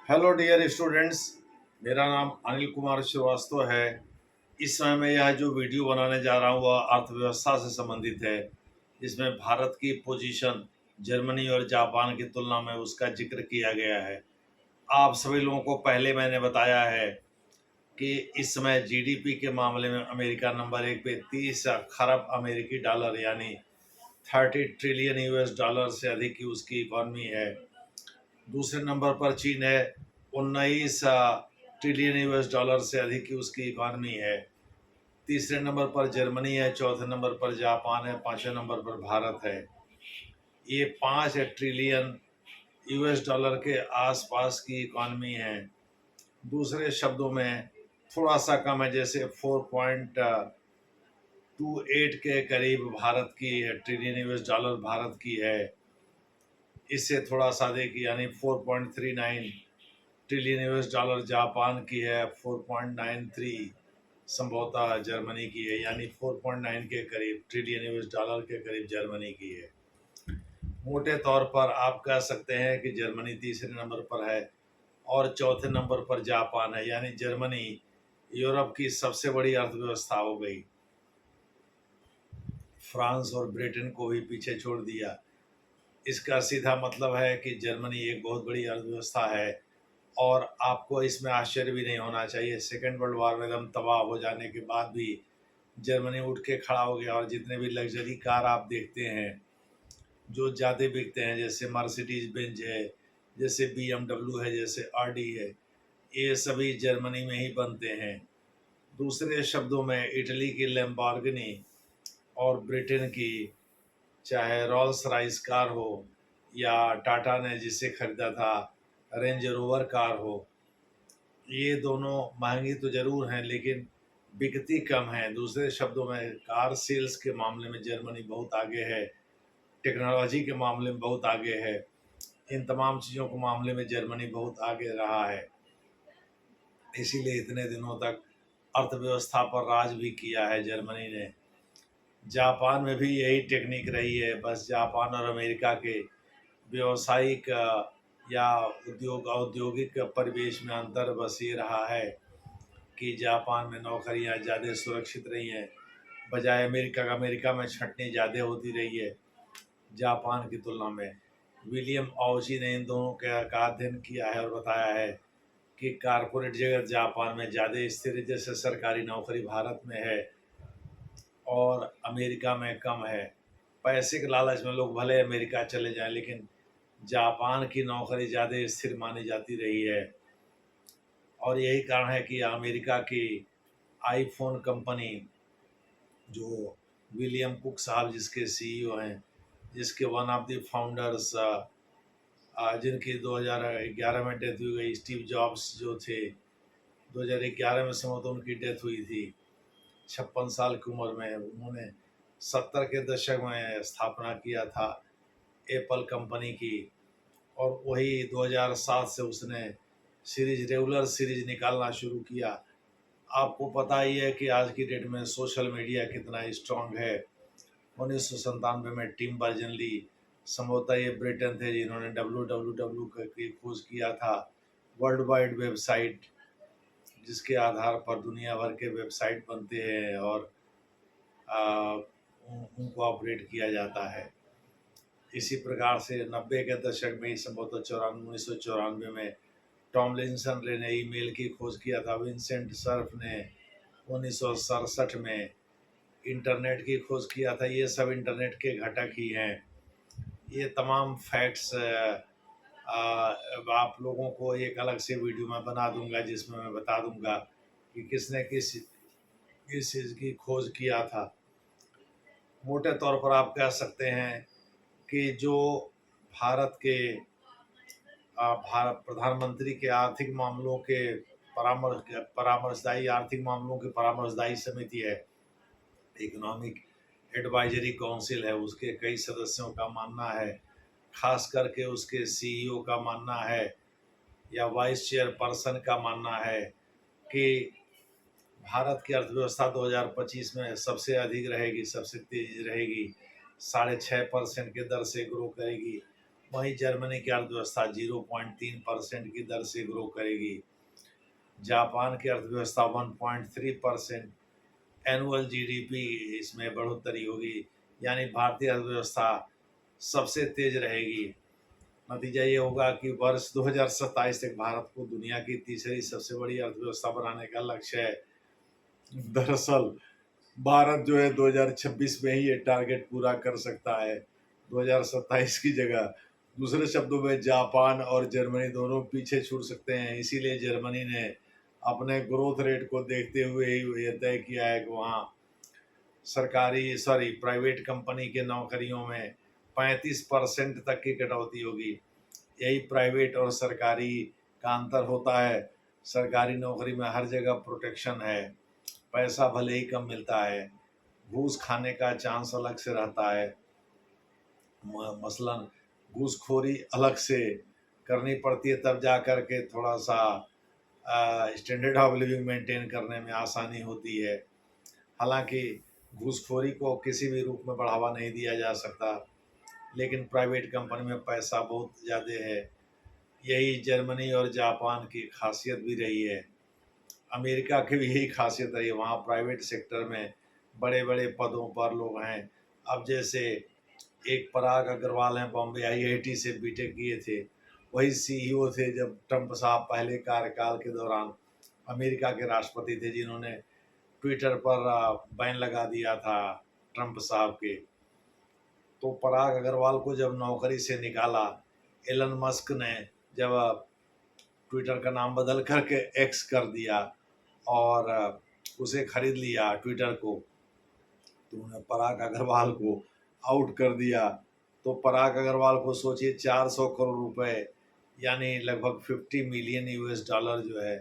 Hello dear students. मेरा नाम अनिल कुमार श्रीवास्तव है। इस समय मैं यह जो वीडियो बनाने जा रहा हूँ वह अर्थव्यवस्था से संबंधित है। इसमें भारत की पोजीशन जर्मनी और जापान की तुलना में उसका जिक्र किया गया है। आप सभी लोगों को पहले मैंने बताया है कि इस समय जीडीपी के मामले में अमेरिका नंबर 1 पे 30 खरब अमेरिकी डॉलर यानी 30 ट्रिलियन यूएस डॉलर से अधिक की उसकी इकॉनमी है। दूसरे नंबर पर चीन है, 19 ट्रिलियन यूएस डॉलर से अधिक की उसकी इकॉनमी है। तीसरे नंबर पर जर्मनी है, चौथे नंबर पर जापान है, पांचवें नंबर पर भारत है। ये 5 ट्रिलियन यूएस डॉलर के आसपास की इकॉनमी है। दूसरे शब्दों में थोड़ा सा कम है, जैसे 4.28 के करीब भारत की है, ट्रिलियन यूएस डॉलर भारत की है। इससे थोड़ा सा देखिए, यानी 4.39 ट्रिलियन यूएस डॉलर जापान की है, 4.93 संभवतः जर्मनी की है, यानी 4.9 के करीब ट्रिलियन यूएस डॉलर के करीब जर्मनी की है। मोटे तौर पर आप कह सकते हैं कि जर्मनी तीसरे नंबर पर है और चौथे नंबर पर जापान है, यानी जर्मनी यूरोप की सबसे बड़ी अर्थव्यवस्था हो गई। फ्रांस और ब्रिटेन को भी पीछे छोड़ दिया। इसका सीधा मतलब है कि जर्मनी एक बहुत बड़ी अर्थव्यवस्था है। और आपको इसमें आश्चर्य भी नहीं होना चाहिए, सेकेंड वर्ल्ड वॉर में एकदम तबाह हो जाने के बाद भी जर्मनी उठ के खड़ा हो गया। और जितने भी लग्जरी कार आप देखते हैं जो ज़्यादा बिकते हैं, जैसे मर्सिडीज बेंज है, जैसे BMW है, जैसे ऑडी है, ये सभी जर्मनी में ही बनते हैं। दूसरे शब्दों में इटली की लैम्बोर्गिनी और ब्रिटेन की चाहे रॉल्स राइस कार हो या टाटा ने जिसे खरीदा था रेंज रोवर कार हो, ये दोनों महंगी तो ज़रूर हैं लेकिन बिकती कम हैं। दूसरे शब्दों में कार सेल्स के मामले में जर्मनी बहुत आगे है, टेक्नोलॉजी के मामले में बहुत आगे है। इन तमाम चीज़ों के मामले में जर्मनी बहुत आगे रहा है, इसीलिए इतने दिनों तक अर्थव्यवस्था पर राज भी किया है जर्मनी ने। जापान में भी यही टेक्निक रही है, बस जापान और अमेरिका के व्यवसायिक या औद्योगिक परिवेश में अंतर बस ये रहा है कि जापान में नौकरियां ज़्यादा सुरक्षित रही हैं, बजाय अमेरिका का। अमेरिका में छंटनी ज़्यादा होती रही है जापान की तुलना में। विलियम ऑची ने इन दोनों का अध्ययन किया है और बताया है कि कारपोरेट जगत जापान में ज़्यादा स्थिर है, जैसे सरकारी नौकरी भारत में है और अमेरिका में कम है। पैसे के लालच में लोग भले अमेरिका चले जाएं, लेकिन जापान की नौकरी ज़्यादा स्थिर मानी जाती रही है। और यही कारण है कि अमेरिका की आईफोन कंपनी, जो विलियम कुक साहब जिसके CEO हैं, जिसके वन ऑफ द फाउंडर्स, जिनकी 2011 में डेथ हुई गई, स्टीव जॉब्स जो थे, 2011 में संभवतः उनकी डेथ हुई थी 56 साल की उम्र में। उन्होंने 70 के दशक में स्थापना किया था एप्पल कंपनी की, और वही 2007 से उसने रेगुलर सीरीज निकालना शुरू किया। आपको पता ही है कि आज की डेट में सोशल मीडिया कितना स्ट्रांग है। 1997 में टिम बर्जनली, संभवतः ये ब्रिटेन थे, जिन्होंने WWW की खोज किया था, वर्ल्ड वाइड वेबसाइट, जिसके आधार पर दुनिया भर के वेबसाइट बनते हैं और उनको ऑपरेट किया जाता है। इसी प्रकार से 90 के दशक में ही, संभवतः 1994 में टॉमलिंसन ने ईमेल की खोज किया था। विंसेंट सर्फ ने 1967 में इंटरनेट की खोज किया था। ये सब इंटरनेट के घटक ही हैं। ये तमाम फैक्ट्स आप लोगों को एक अलग से वीडियो में बना दूंगा, जिसमें मैं बता दूंगा कि किसने किस चीज़ की खोज किया था। मोटे तौर पर आप कह सकते हैं कि जो भारत के भारत प्रधानमंत्री के आर्थिक मामलों के परामर्शदायी आर्थिक मामलों की परामर्शदायी समिति है, इकोनॉमिक एडवाइजरी काउंसिल है, उसके कई सदस्यों का मानना है, खास करके उसके CEO का मानना है या वाइस चेयरपर्सन का मानना है कि भारत की अर्थव्यवस्था 2025 में सबसे अधिक रहेगी, सबसे तेज रहेगी, 6.5% के दर से ग्रो करेगी। वहीं जर्मनी की अर्थव्यवस्था 0.3% की दर से ग्रो करेगी। जापान की अर्थव्यवस्था 1.3% एनुअल जीडीपी इसमें बढ़ोतरी होगी, यानी भारतीय अर्थव्यवस्था सबसे तेज रहेगी। नतीजा ये होगा कि वर्ष 2027 तक भारत को दुनिया की तीसरी सबसे बड़ी अर्थव्यवस्था बनाने का लक्ष्य है। दरअसल भारत जो है 2026 में ही ये टारगेट पूरा कर सकता है, 2027 की जगह। दूसरे शब्दों में जापान और जर्मनी दोनों पीछे छूट सकते हैं। इसीलिए जर्मनी ने अपने ग्रोथ रेट को देखते हुए ही ये तय किया है कि वहाँ प्राइवेट कंपनी के नौकरियों में 35% तक की कटौती होगी। यही प्राइवेट और सरकारी का अंतर होता है। सरकारी नौकरी में हर जगह प्रोटेक्शन है, पैसा भले ही कम मिलता है, घूस खाने का चांस अलग से रहता है। मसलन घूसखोरी अलग से करनी पड़ती है, तब जा कर के थोड़ा सा स्टैंडर्ड ऑफ लिविंग मेंटेन करने में आसानी होती है। हालांकि घूसखोरी को किसी भी रूप में बढ़ावा नहीं दिया जा सकता, लेकिन प्राइवेट कंपनी में पैसा बहुत ज़्यादा है। यही जर्मनी और जापान की खासियत भी रही है। अमेरिका की भी यही खासियत रही है, वहाँ प्राइवेट सेक्टर में बड़े बड़े पदों पर लोग हैं। अब जैसे एक पराग अग्रवाल हैं, बॉम्बे आईआईटी से बीटेक किए थे, वही सीईओ थे जब ट्रंप साहब पहले कार्यकाल के दौरान अमेरिका के राष्ट्रपति थे, जिन्होंने ट्विटर पर बैन लगा दिया था ट्रंप साहब के। तो पराग अग्रवाल को जब नौकरी से निकाला, एलन मस्क ने जब ट्विटर का नाम बदल करके एक्स कर दिया और उसे खरीद लिया ट्विटर को, तो उन्होंने पराग अग्रवाल को आउट कर दिया। तो पराग अग्रवाल को सोचिए 400 करोड़ रुपए, यानी लगभग 50 मिलियन यूएस डॉलर जो है,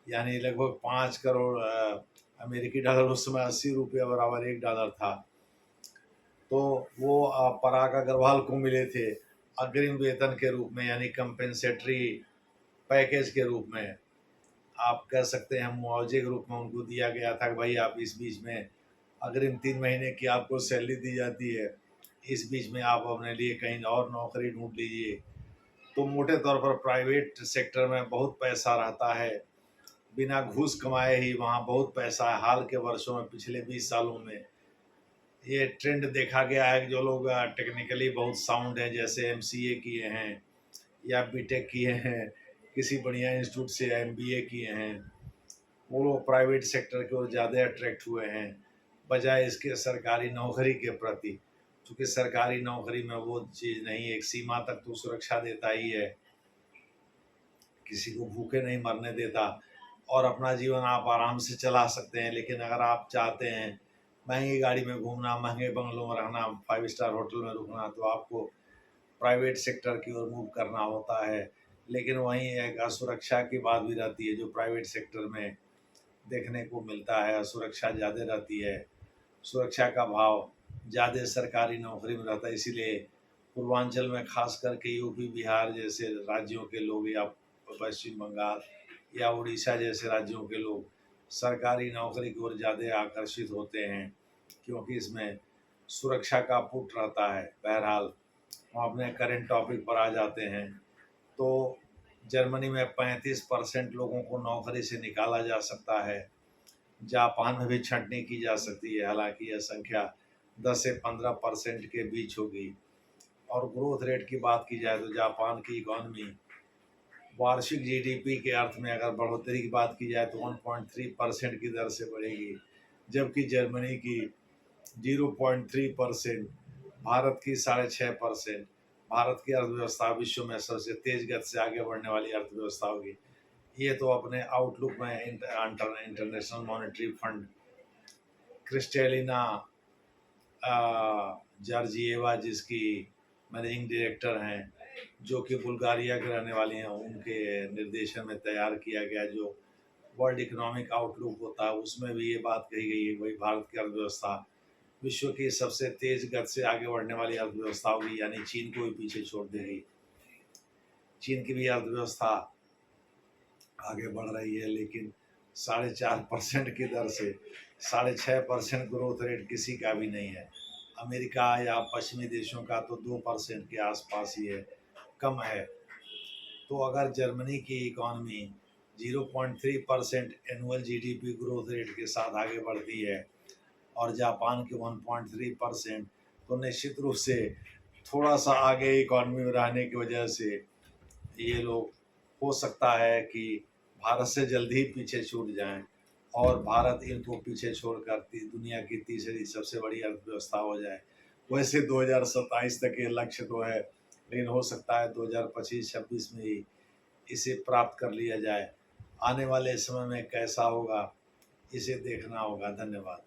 यानी लगभग 5 करोड़ अमेरिकी डॉलर, उस समय 80 रुपये बराबर $1 था। तो वो पराग अग्रवाल को मिले थे अग्रिम वेतन के रूप में, यानी कंपेंसेटरी पैकेज के रूप में। आप कह सकते हैं मुआवजे के रूप में उनको दिया गया था कि भाई आप इस बीच में अग्रिम 3 महीने की आपको सैलरी दी जाती है, इस बीच में आप अपने लिए कहीं और नौकरी ढूंढ लीजिए। तो मोटे तौर पर प्राइवेट सेक्टर में बहुत पैसा रहता है, बिना घूस कमाए ही वहाँ बहुत पैसा है। हाल के वर्षों में, पिछले 20 सालों में ये ट्रेंड देखा गया है कि जो लोग टेक्निकली बहुत साउंड हैं, जैसे एमसीए किए हैं या बीटेक किए हैं, किसी बढ़िया इंस्टीट्यूट से एमबीए किए हैं, वो लोग प्राइवेट सेक्टर की ओर ज़्यादा अट्रैक्ट हुए हैं बजाय इसके सरकारी नौकरी के प्रति। क्योंकि सरकारी नौकरी में वो चीज़ नहीं, एक सीमा तक तो सुरक्षा देता ही है, किसी को भूखे नहीं मरने देता, और अपना जीवन आप आराम से चला सकते हैं। लेकिन अगर आप चाहते हैं महंगी गाड़ी में घूमना, महंगे बंगलों में रहना, 5 स्टार होटल में रुकना, तो आपको प्राइवेट सेक्टर की ओर मूव करना होता है। लेकिन वहीं एक असुरक्षा की बात भी रहती है, जो प्राइवेट सेक्टर में देखने को मिलता है। असुरक्षा ज़्यादा रहती है, सुरक्षा का भाव ज़्यादा सरकारी नौकरी में रहता है। इसीलिए पूर्वांचल में खास करके यूपी बिहार जैसे राज्यों के लोग, या पश्चिम बंगाल या उड़ीसा जैसे राज्यों के लोग सरकारी नौकरी की ओर ज़्यादा आकर्षित होते हैं, क्योंकि इसमें सुरक्षा का पुट रहता है। बहरहाल हम अपने करेंट टॉपिक पर आ जाते हैं। तो जर्मनी में 35% लोगों को नौकरी से निकाला जा सकता है। जापान में भी छंटनी की जा सकती है, हालांकि यह संख्या 10 से 15% के बीच होगी। और ग्रोथ रेट की बात की जाए तो जापान की इकॉनमी वार्षिक जीडीपी के अर्थ में अगर बढ़ोतरी की बात की जाए तो 1.3% की दर से बढ़ेगी, जबकि जर्मनी की 0.3%, भारत की 6.5%। भारत की अर्थव्यवस्था विश्व में सबसे तेज गति से आगे बढ़ने वाली अर्थव्यवस्था होगी। ये तो अपने आउटलुक में international monetary fund Kristalina Georgieva, जिसकी मैनेजिंग डायरेक्टर हैं, जो कि बुल्गारिया के रहने वाली हैं, उनके निर्देशन में तैयार किया गया जो वर्ल्ड इकोनॉमिक आउटलुक होता है, उसमें भी ये बात कही गई है। वही भारत की अर्थव्यवस्था विश्व की सबसे तेज गति से आगे बढ़ने वाली अर्थव्यवस्था होगी, यानी चीन को भी पीछे छोड़ देगी। चीन की भी अर्थव्यवस्था आगे बढ़ रही है, लेकिन 4.5% की दर से, 6.5% ग्रोथ रेट किसी का भी नहीं है। अमेरिका या पश्चिमी देशों का तो 2% के आसपास ही है, कम है। तो अगर जर्मनी की economy 0.3% annual GDP growth rate के साथ आगे बढ़ती है और जापान के 1.3%, तो निश्चित रूप से थोड़ा सा आगे इकॉनमी में रहने की वजह से ये लोग हो सकता है कि भारत से जल्दी ही पीछे छूट जाएं और भारत इनको पीछे छोड़कर दुनिया की तीसरी सबसे बड़ी अर्थव्यवस्था हो जाए। वैसे 2027 तक ये लक्ष्य तो है, लेकिन हो सकता है 2025-26 में ही इसे प्राप्त कर लिया जाए। आने वाले समय में कैसा होगा, इसे देखना होगा। धन्यवाद।